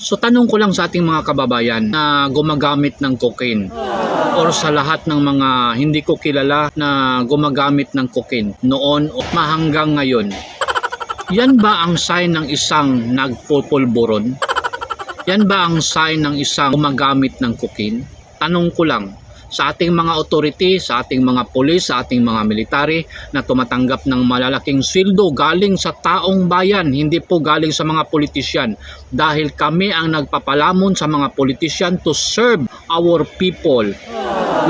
So tanong ko lang sa ating mga kababayan na gumagamit ng cocaine or sa lahat ng mga hindi ko kilala na gumagamit ng cocaine noon o hanggang ngayon. Yan ba ang sign ng isang nagpupulburon? Yan ba ang sign ng isang gumagamit ng cocaine? Tanong ko lang sa ating mga authority, sa ating mga pulis, sa ating mga military na tumatanggap ng malalaking sweldo galing sa taong bayan, hindi po galing sa mga politisyan. Dahil kami ang nagpapalamon sa mga politisyan to serve our people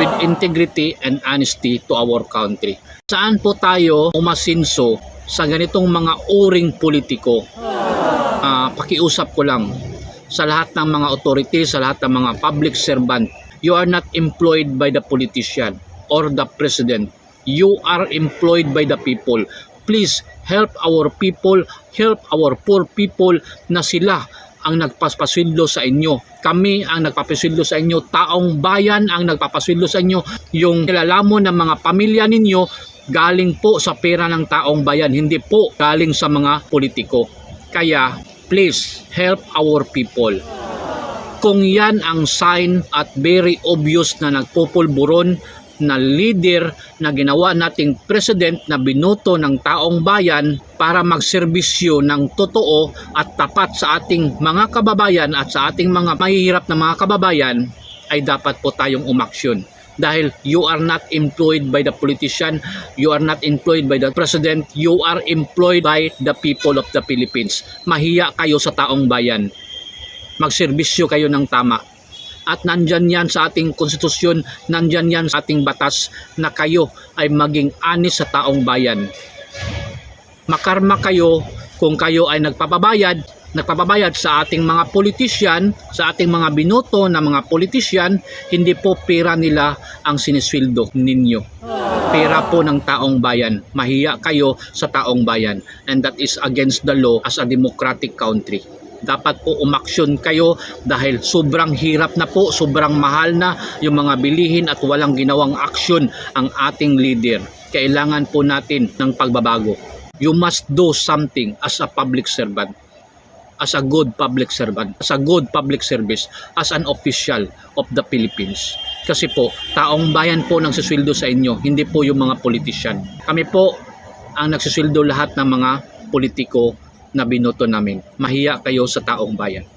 with integrity and honesty to our country. Saan po tayo umasinso sa ganitong mga uring politiko? Pakiusap ko lang sa lahat ng mga authority, sa lahat ng mga public servant, you are not employed by the politician or the president. You are employed by the people. Please help our people, help our poor people na sila ang nagpapasweldo sa inyo. Kami ang nagpapasweldo sa inyo. Taong bayan ang nagpapasweldo sa inyo. Yung nilalamon ng mga pamilya ninyo galing po sa pera ng taong bayan, hindi po galing sa mga politiko. Kaya please help our people. Kung yan ang sign at very obvious na nagpupulburon na leader na ginawa nating president na binoto ng taong bayan para magserbisyo ng totoo at tapat sa ating mga kababayan at sa ating mga mahihirap na mga kababayan, ay dapat po tayong umaksyon. Dahil you are not employed by the politician, you are not employed by the president, you are employed by the people of the Philippines. Mahiya kayo sa taong bayan. Magserbisyo kayo ng tama. At nandyan yan sa ating konstitusyon, nandyan yan sa ating batas na kayo ay maging honest sa taong bayan. Makarma kayo kung kayo ay nagpapabayad sa ating mga politisyan, sa ating mga binoto na mga politisyan. Hindi po pera nila ang sinisweldo ninyo. Pera po ng taong bayan. Mahiya kayo sa taong bayan. And that is against the law as a democratic country. Dapat po umaksyon kayo dahil sobrang hirap na po, sobrang mahal na yung mga bilihin at walang ginawang aksyon ang ating leader. Kailangan po natin ng pagbabago. You must do something as a public servant, as a good public servant, as a good public service, as an official of the Philippines. Kasi po, taong bayan po nagsisweldo sa inyo, hindi po yung mga politisyan. Kami po ang nagsisweldo lahat ng mga politiko na binoto namin. Mahiya kayo sa taong bayan.